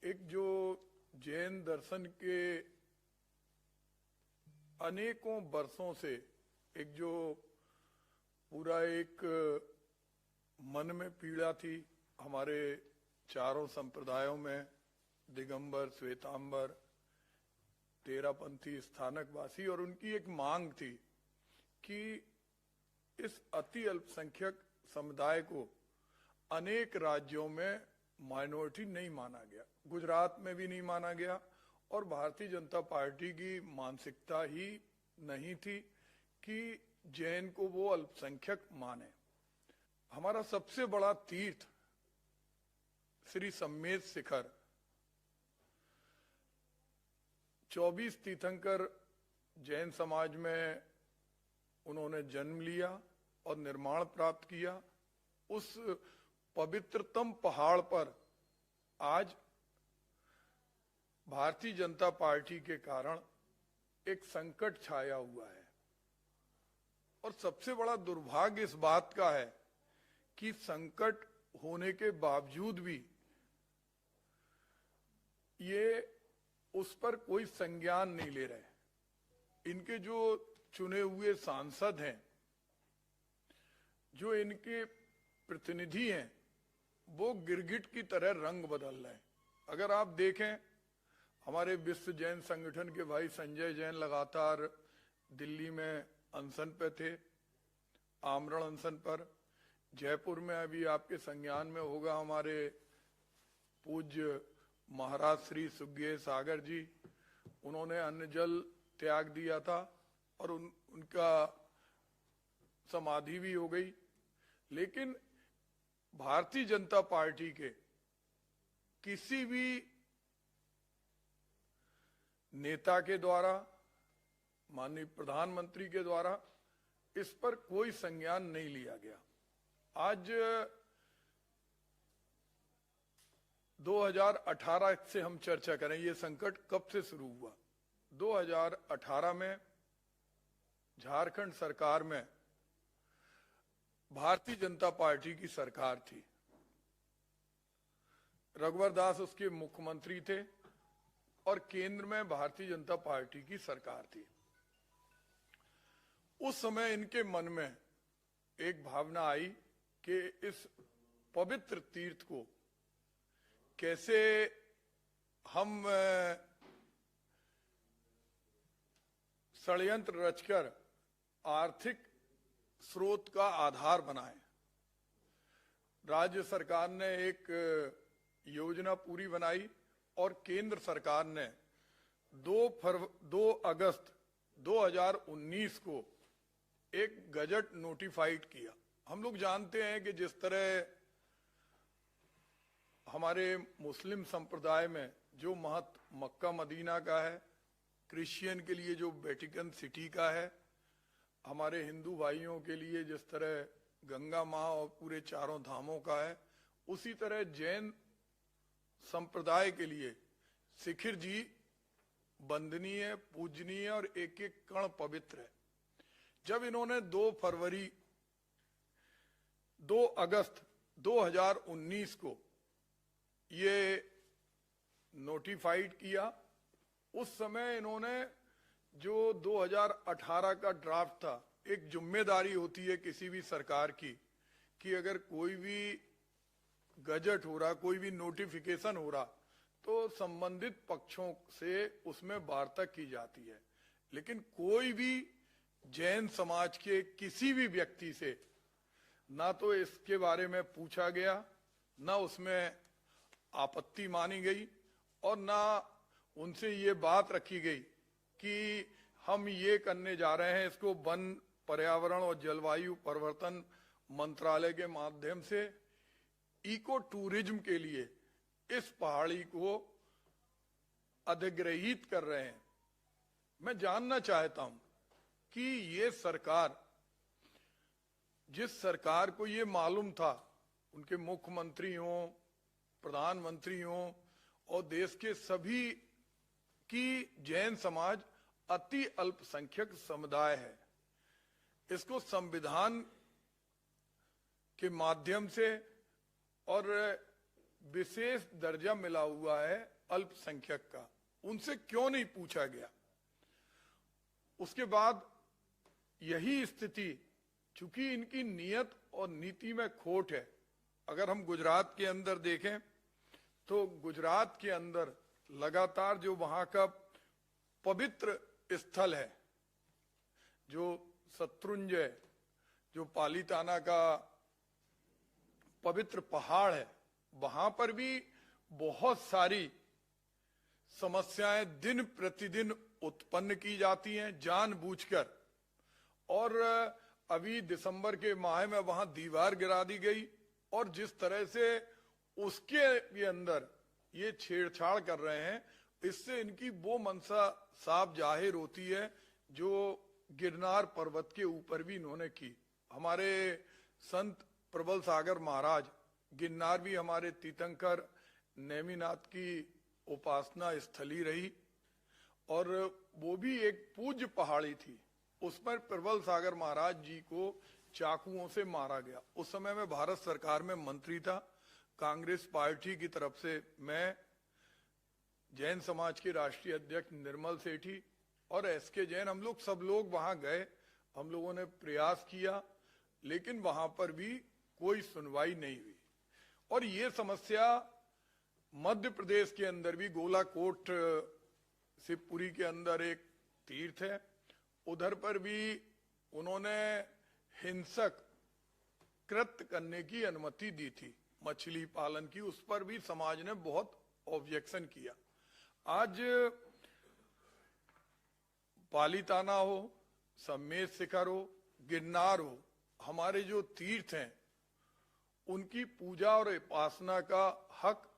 एक जो जैन दर्शन के अनेकों वर्षों से एक जो पूरा एक मन में पीड़ा थी हमारे चारों संप्रदायों में, दिगंबर, श्वेतांबर, तेरापंथी, स्थानकवासी, और उनकी एक मांग थी कि इस अति अल्पसंख्यक समुदाय को अनेक राज्यों में माइनॉरिटी नहीं माना गया, गुजरात में भी नहीं माना गया, और भारतीय जनता पार्टी की मानसिकता ही नहीं थी कि जैन को वो अल्पसंख्यक माने। हमारा सबसे बड़ा तीर्थ श्री सम्मेद शिखर, 24 तीर्थंकर जैन समाज में उन्होंने जन्म लिया और निर्माण प्राप्त किया। उस पवित्रतम पहाड़ पर आज भारतीय जनता पार्टी के कारण एक संकट छाया हुआ है, और सबसे बड़ा दुर्भाग्य इस बात का है कि संकट होने के बावजूद भी ये उस पर कोई संज्ञान नहीं ले रहे। इनके जो चुने हुए सांसद हैं, जो इनके प्रतिनिधि हैं, वो गिरगिट की तरह रंग बदल रहे हैं। अगर आप देखें, हमारे विश्व जैन संगठन के भाई संजय जैन लगातार दिल्ली में अनशन पे थे, आमरण अनशन पर। जयपुर में अभी आपके संज्ञान में होगा हमारे पूज्य महाराज श्री सुखदेव सागर जी, उन्होंने अन्न जल त्याग दिया था और उनका समाधि भी हो गई। लेकिन भारतीय जनता पार्टी के किसी भी नेता के द्वारा, माननीय प्रधानमंत्री के द्वारा इस पर कोई संज्ञान नहीं लिया गया। आज 2018 से हम चर्चा करें, ये संकट कब से शुरू हुआ। 2018 में झारखंड सरकार में भारतीय जनता पार्टी की सरकार थी, रघुवर दास उसके मुख्यमंत्री थे, और केंद्र में भारतीय जनता पार्टी की सरकार थी। उस समय इनके मन में एक भावना आई कि इस पवित्र तीर्थ को कैसे हम षड्यंत्र रचकर आर्थिक स्रोत का आधार बनाएं। राज्य सरकार ने एक योजना पूरी बनाई और केंद्र सरकार ने 2 अगस्त 2019 को एक गजट नोटिफाइड किया। हम लोग जानते हैं कि जिस तरह हमारे मुस्लिम संप्रदाय में जो महत्व मक्का मदीना का है, क्रिश्चियन के लिए जो वेटिकन सिटी का है, हमारे हिंदू भाइयों के लिए जिस तरह गंगा माँ और पूरे चारों धामों का है, उसी तरह जैन संप्रदाय के लिए शिखर जी वंदनीय, पूजनीय और एक एक कण पवित्र है। जब इन्होंने 2 अगस्त 2019 को ये नोटिफाइड किया, उस समय इन्होंने जो 2018 का ड्राफ्ट था, एक जिम्मेदारी होती है किसी भी सरकार की कि अगर कोई भी गजट हो रहा, कोई भी नोटिफिकेशन हो रहा, तो संबंधित पक्षों से उसमें वार्ता की जाती है। लेकिन कोई भी जैन समाज के किसी भी व्यक्ति से ना तो इसके बारे में पूछा गया, ना उसमें आपत्ति मानी गई, और ना उनसे ये बात रखी गई कि हम ये करने जा रहे हैं, इसको वन, पर्यावरण और जलवायु परिवर्तन मंत्रालय के माध्यम से इको टूरिज्म के लिए इस पहाड़ी को अधिग्रहित कर रहे हैं। मैं जानना चाहता हूं कि ये सरकार, जिस सरकार को ये मालूम था, उनके मुख्यमंत्री हों, प्रधानमंत्री हों, और देश के सभी की जैन समाज अति अल्पसंख्यक समुदाय है, इसको संविधान के माध्यम से और विशेष दर्जा मिला हुआ है अल्पसंख्यक का, उनसे क्यों नहीं पूछा गया? उसके बाद यही स्थिति, चूंकि इनकी नीयत और नीति में खोट है। अगर हम गुजरात के अंदर देखें तो गुजरात के अंदर लगातार जो वहां का पवित्र स्थल है, जो शत्रुंजय, जो पालीताना का पवित्र पहाड़ है, वहां पर भी बहुत सारी समस्याएं दिन प्रतिदिन उत्पन्न की जाती हैं जानबूझकर। और अभी दिसंबर के माह में वहां दीवार गिरा दी गई, और जिस तरह से उसके भी अंदर ये छेड़छाड़ कर रहे हैं, इससे इनकी वो मंशा साफ जाहिर होती है जो गिरनार पर्वत के ऊपर भी इन्होंने की। हमारे संत प्रबल सागर महाराज, गिरनार भी हमारे तीर्थंकर नेमिनाथ की उपासना स्थली रही, और वो भी एक पूज्य पहाड़ी थी। उस पर प्रबल सागर महाराज जी को चाकुओं से मारा गया। उस समय में भारत सरकार में मंत्री था, कांग्रेस पार्टी की तरफ से मैं, जैन समाज के राष्ट्रीय अध्यक्ष निर्मल सेठी और एसके जैन, हम लोग सब लोग वहां गए। हम लोगों ने प्रयास किया, लेकिन वहां पर भी कोई सुनवाई नहीं हुई। और ये समस्या मध्य प्रदेश के अंदर भी, गोलाकोट शिवपुरी के अंदर एक तीर्थ है, उधर पर भी उन्होंने हिंसक कृत्य करने की अनुमति दी थी, मछली पालन की। उस पर भी समाज ने बहुत ऑब्जेक्शन किया। आज पालीताना हो, सम्मेद शिखर हो, गिरनार हो, हमारे जो तीर्थ हैं, उनकी पूजा और उपासना का हक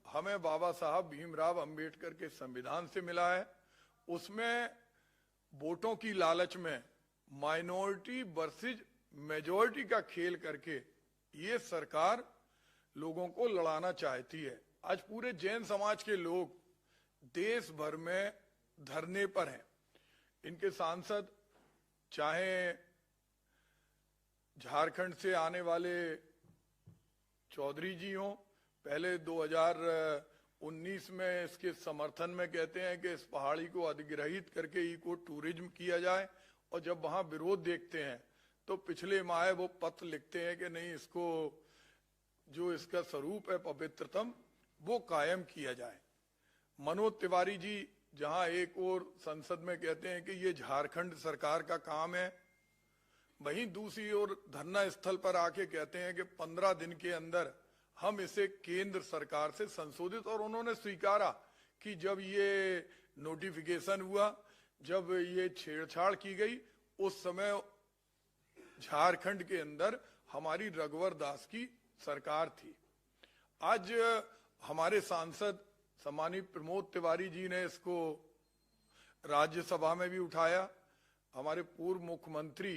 हमें बाबा साहब भीमराव अंबेडकर के संविधान से मिला है। उसमें वोटों की लालच में माइनॉरिटी वर्सेस मेजॉरिटी का खेल करके ये सरकार लोगों को लड़ाना चाहती है। आज पूरे जैन समाज के लोग देश भर में धरने पर हैं। इनके सांसद चाहे झारखंड से आने वाले चौधरी जी हों, पहले 2019 में इसके समर्थन में कहते हैं कि इस पहाड़ी को अधिग्रहित करके इको टूरिज्म किया जाए, और जब वहां विरोध देखते हैं तो पिछले माह वो पत्र लिखते हैं कि नहीं, इसको जो इसका स्वरूप है पवित्रतम, वो कायम किया जाए। मनोज तिवारी जी जहां एक और संसद में कहते हैं कि ये झारखंड सरकार का काम है, वहीं दूसरी ओर धरना स्थल पर आके कहते हैं कि 15 दिन के अंदर हम इसे केंद्र सरकार से संशोधित। और उन्होंने स्वीकारा कि जब ये नोटिफिकेशन हुआ, जब ये छेड़छाड़ की गई, उस समय झारखंड के अंदर हमारी रघुवर दास की सरकार थी। आज हमारे सांसद सम्मानित प्रमोद तिवारी जी ने इसको राज्यसभा में भी उठाया। हमारे पूर्व मुख्यमंत्री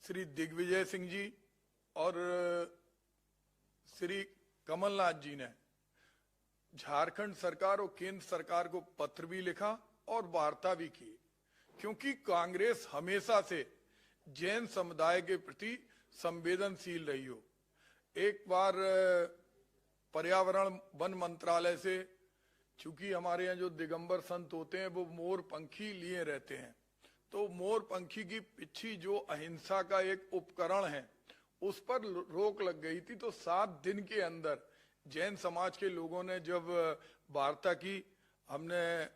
श्री दिग्विजय सिंह जी और श्री कमलनाथ जी ने झारखंड सरकार और केंद्र सरकार को पत्र भी लिखा और वार्ता भी की, क्योंकि कांग्रेस हमेशा से जैन समुदाय के प्रति संवेदनशील रही हो। एक बार पर्यावरण वन मंत्रालय से, चूंकि हमारे यहाँ जो दिगंबर संत होते हैं वो मोर पंखी लिए रहते हैं, तो मोर पंखी की पिच्छी जो अहिंसा का एक उपकरण है, उस पर रोक लग गई थी। तो 7 दिन के अंदर जैन समाज के लोगों ने जब वार्ता की, हमने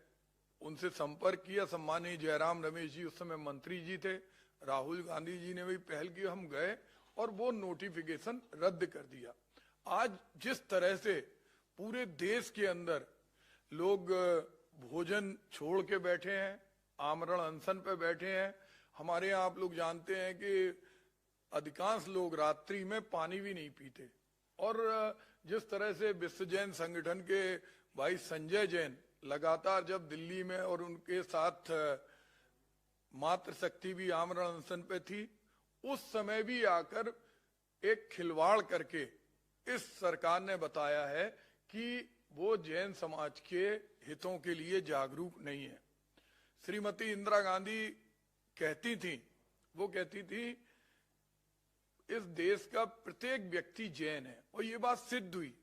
उनसे संपर्क किया। सम्मानीय जयराम रमेश जी उस समय मंत्री जी थे, राहुल गांधी जी ने भी पहल की, हम गए और वो नोटिफिकेशन रद्द कर दिया। आज जिस तरह से पूरे देश के अंदर लोग भोजन छोड़ के बैठे हैं, आमरण अनशन पे बैठे हैं। हमारे यहाँ आप लोग जानते हैं कि अधिकांश लोग रात्रि में पानी भी नहीं पीते। और जिस तरह से विश्व जैन संगठन के भाई संजय जैन लगातार जब दिल्ली में, और उनके साथ मातृशक्ति भी आमरण अनशन पे थी, उस समय भी आकर एक खिलवाड़ करके इस सरकार ने बताया है कि वो जैन समाज के हितों के लिए जागरूक नहीं है। श्रीमती इंदिरा गांधी कहती थी, वो कहती थी इस देश का प्रत्येक व्यक्ति जैन है, और ये बात सिद्ध हुई।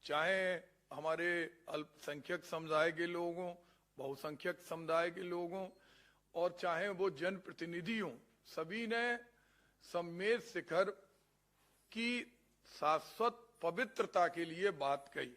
चाहे हमारे अल्पसंख्यक समुदाय के लोगों, बहुसंख्यक समुदाय के लोगों और चाहे वो जनप्रतिनिधि हों, सभी ने सम्मेद शिखर की शाश्वत पवित्रता के लिए बात कही।